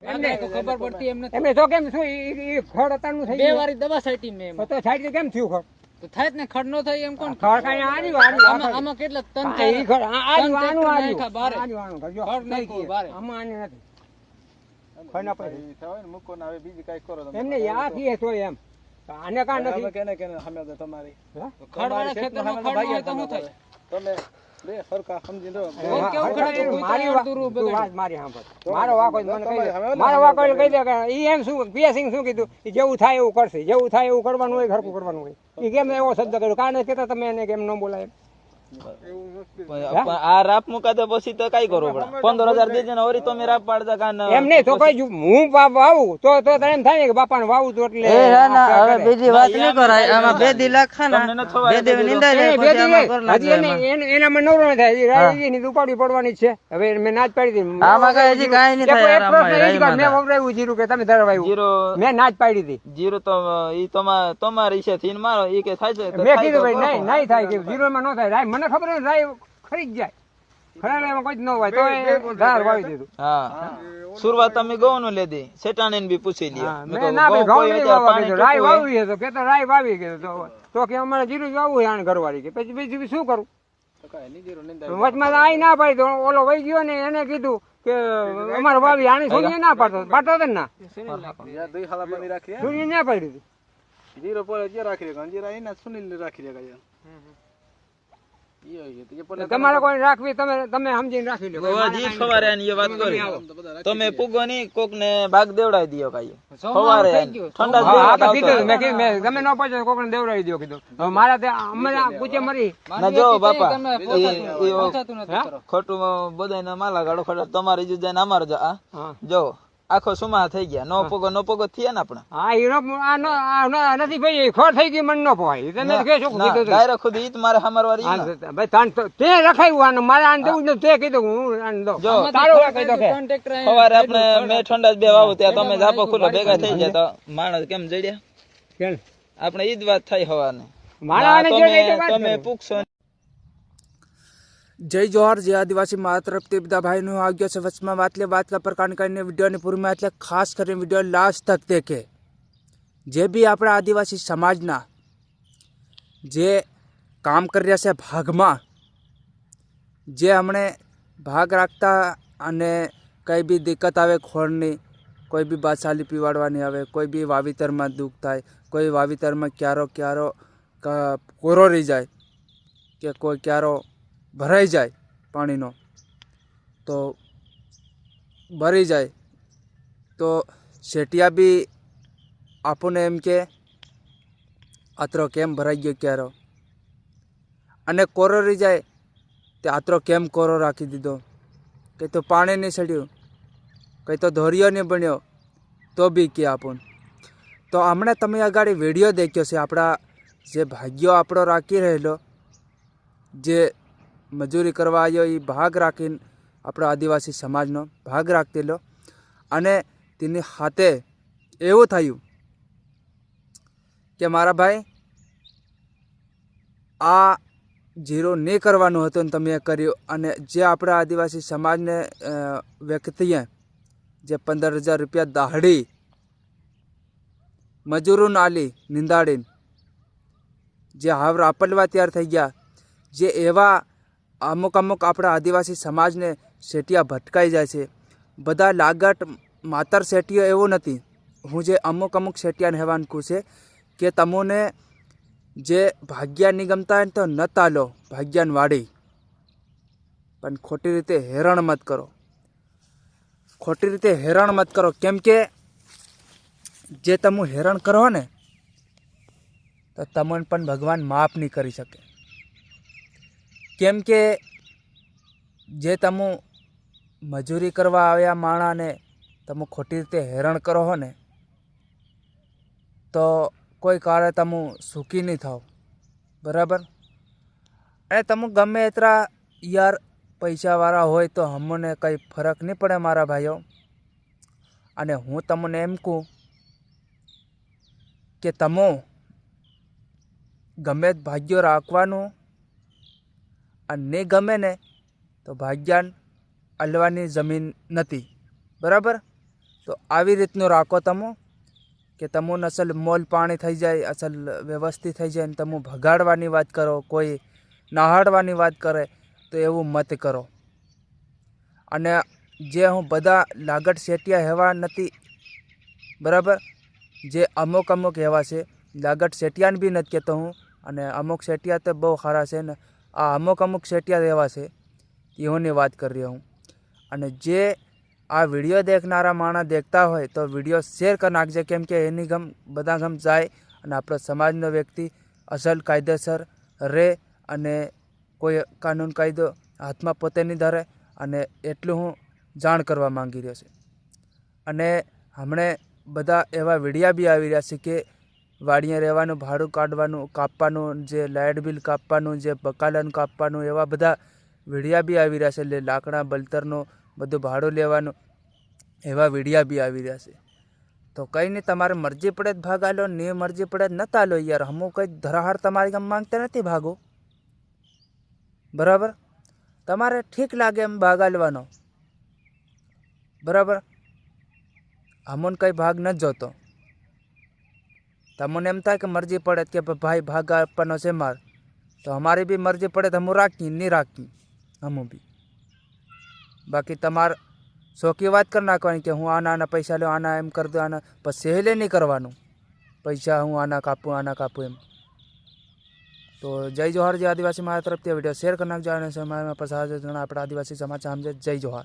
ખબર પડતી એમને તો કેમ શું ઈ ખડ અતારનું થઈ 2 વારી દવા છાંટી મેં તો છાંટી કેમ થયું ખડ તો થાય જ ને ખડ નો થાય એમ કોણ ખડ કાઈ આમાં કેટલા તન ઈ ખડ આનું બારે ખડ નહીં બારે આમાં આની નથી ખડ ના પડે થાય ને મૂકો ના હવે બીજી કાઈ કરો તમે એમને યાદ છે તો એમ આને કા નથી કેને હમે તો તમારી ખડ વાળા ખેતરમાં ખડ હોય તો શું થાય તમે બે સરખા સમજી લો મારો વાકો કહી દે કે ઈ એમ શું પીએસિંગ શું કીધું જેવું થાય એવું કરશે જેવું થાય એવું કરવાનું હોય ઘરકું કરવાનું હોય ઈ કેમ એવો શબ્દ કર્યો કાને કેતા તમે એને કેમ ન બોલાય આ રાપ મુકા દે પછી તો કઈ કરવું પડે 15000 દેજે ને ઓરી તમે રાપ પાડતા કાન એમ નહીં તો કઈ હું વાવું તો તને એમ થાય ને કે બાપાને વાવું તો એટલે હવે બીજી વાત નહીં કરાય આમાં 2 દી લાખા બે દી નિંદાય એનામાં નવરો ન થાય રાઈની ઉપાડી પડવાની છે હવે મેં નાચ પાડી દીધી આમાં કઈ હજી કાઈ નહીં થાય મેં વગડાવ્યું જીરું કે તમે ધરવાયું જીરો મેં નાચ પાડી દીધી જીરો તો ઈ તમારી છે થીન મારો ઈ કે થાય છે મેં કીધું ભાઈ નહીં થાય કે જીરો માં ન થાય રાય મને ખબર નથી રાય ખરી જ જાય ખરા એમાં કોઈ ન હોય તો ધાર વાવી દીધું હા શરૂઆત તમે ઘઉં નું લેધી સેટાણે બી પૂછી લ્યો ના ભાઈ ઘઉં નહીં વાવવા કીધું રાય વાવી છે તો કે રાય વાવી કીધું તો કે અમારે જીરું જ વાવવું છે આને ઘરવાળી કે પછી બીજું શું કરું વચમાં આઈ ના પાડી તો ઓલો વહી ગયો ને એને કીધું કે અમારે વાવી આની સૂર્ય ના પાડતો હતો ના સૂર્ય ના પાડી દીધી જીરો પર જે રાખી દે જીરા એના સુનિલ રાખી દે તમારે કોઈ રાખવી તમે સમજીને રાખી લો જી સવારે આની વાત કરી તમે પૂગો ની કોક ને ભાગ દેવડાવી દિયો કાઈ સવારે ઠંડા મેં તમે ન પહોંચે કોક ને દેવડાવી દો કીધું મારા તે અમારા પૂછે મરી ના જો બાપા ખોટું બધાને માલા ગાડો ખોટા તમારી જ જાય અમારો જો આખો સુમા થઈ ગયા નો પોગો થયા ને આપણે હા નથી ભાઈ ખોટ થઈ ગઈ મને ન પોહાય તમે કે શું કીધું ડાયરેક્ટ ખુદ ઈ મારે હમારવારી ભાઈ તાન તે રખાયું આને મારે આને દેવું ને તે કીધું હું આને દો જો તારો કહી દો કે સવારે આપણે મે ઠંડા બે વાવું ત્યાં તમે જાપો ખુલ્લો ભેગા થઈ જાય તો માણસ કેમ જડ્યા કેમ આપણે ઈ જ વાત થઈ હવાને મારા તમે પૂછશો જય જોહાર જય આદિવાસી મારા તરફથી બધા ભાઈનું આવ્યો છે વચમાં વાત का प्रकार કરીને વિડીયોની પૂરીમાં એટલે ખાસ કરીને વિડીયો લાસ્ટ તક દેખે જે બી આપણા આદિવાસી સમાજના જે કામ કરી રહ્યા છે ભાગમાં જે હમણે ભાગ રાખતા અને કંઈ બી દિક્કત આવે ખોળની કોઈ બી બાદશાલી પીવાડવાની આવે કોઈ બી વાવેતરમાં દુઃખ થાય કોઈ વાવેતરમાં ક્યારો કોરો રહી જાય કે કોઈ ક્યારો ભરાઈ જાય પાણીનો તો ભરી જાય તો શેટિયા બી આપણને એમ કે આતરો કેમ ભરાઈ ગયો ક્યારો અને કોરો રહી જાય તે આતરો કેમ કોરો રાખી દીધો કંઈ તો પાણી નહીં સડ્યું કંઈ તો ધોરિયો નહીં બન્યો તો બી કે આપણ તો હમણાં તમે આગળ વિડીયો દેખ્યો છે આપણા જે ભાગ્યો આપણો રાખી રહેલો જે મજૂરી કરવા આવ્યો એ ભાગ રાખીને આપણો આદિવાસી સમાજનો ભાગ રાખતેલો અને તેની હાથે એવું થયું કે મારા ભાઈ આ જીરો નહીં કરવાનું હતું ને તમે કર્યું અને જે આપણા આદિવાસી સમાજને વ્યક્તિએ જે 15000 રૂપિયા દાહડી મજૂરોને આલી નિંદાડીને જે હાવ રાપલવા તૈયાર થઈ ગયા જે એવા અમુક આપણા આદિવાસી સમાજને શેટિયા ભટકાઈ જાય છે બધા લાગટ માતર શેટીઓ એવું નથી હું જે અમુક શેટિયાને હેવાન કહું છે કે તમોને જે ભાગ્યા નિગમતા હોય ને તો ન તાલો ભાગ્યાન વાડી પણ ખોટી રીતે હેરાન મત કરો કેમ કે જે તમે હેરાન કરો ને તો તમને પણ ભગવાન માફ નહીં કરી શકે કેમ કે જે તમે મજૂરી કરવા આવ્યા માણાને તમે ખોટી રીતે હેરાન કરો હો ને તો કોઈ કાળે તમે સુખી નહીં થાવ બરાબર અને તમે ગમે એટલા યાર પૈસાવાળા હોય તો અમને કંઈ ફરક નહીં પડે મારા ભાઈઓ અને હું તમને એમ કહું કે તમે ગમે ભાગ્યો રાખવાનું અને નહીં ગમે ને તો ભાગ્યાન અલવાની જમીન નથી બરાબર તો આવી રીતનું રાખો તમે કે તમોને અસલ મોલ પાણી થઈ જાય, અસલ વ્યવસ્થિત થઈ જાય, ને તમે ભગાડવાની વાત કરો, કોઈ નહાડવાની વાત કરે તો એવું મત કરો. અને જે હું બધા લાગટ શેટિયા હેવા નથી, બરાબર, જે અમુક એવા છે, લાગટ શેટિયાને બી નથી કહેતો હું, અને અમુક શેટિયા તો બહુ સારા છે ને આ અમુક શેટિયા એવા છે એઓની વાત કરી રહ્યો હું. અને જે આ વિડીયો દેખનારા માણસ દેખતા હોય તો વિડીયો શેર કરી નાખજે, કેમ કે એની ગમ બધા ગમ જાય અને આપણો સમાજનો વ્યક્તિ અસલ કાયદેસર રહે અને કોઈ કાનૂન કાયદો હાથમાં પોતે નહીં ધરે. અને એટલું હું જાણ કરવા માંગી રહ્યો છે. અને હમણે બધા એવા વિડીયા બી આવી રહ્યા છે કે વાડીએ રહેવાનું ભાડું કાઢવાનું, કાપવાનું, જે લાઇટ બિલ કાપવાનું, જે બકાલાનું કાપવાનું, એવા બધા વિડીયા બી આવી રહ્યા છે. એટલે લાકડા બલતરનું બધું ભાડું લેવાનું એવા વિડીયા બી આવી રહ્યા છે. તો કંઈ નહીં, તમારે મરજી પડે જ ભાગ આલો, ને મરજી પડે જ નતા આલો યાર. હમું કંઈ ધરાહાર તમારી ગામ માંગતા નથી ભાગો, બરાબર. તમારે ઠીક લાગે એમ ભાગ આલવાનો, બરાબર. અમોને કંઈ ભાગ નથી જોતો. તમને એમ થાય કે મરજી પડે કે ભાઈ ભાગ આપવાનો છે માર, તો અમારી બી મરજી પડે તો હું રાખી નહીં રાખી હમું બી. બાકી તમારે શોખી વાત કરી નાખવાની કે હું આના પૈસા લો, આના એમ કરી દો, આના પછી સહેલે નહીં કરવાનું પૈસા હું આના કાપું એમ. તો જય જોહાર. જે આદિવાસી મારા તરફથી વિડીયો શેર કરી નાખજો અને સમાજમાં પસાર આપણા આદિવાસી સમાજ સમજે. જય જોહાર.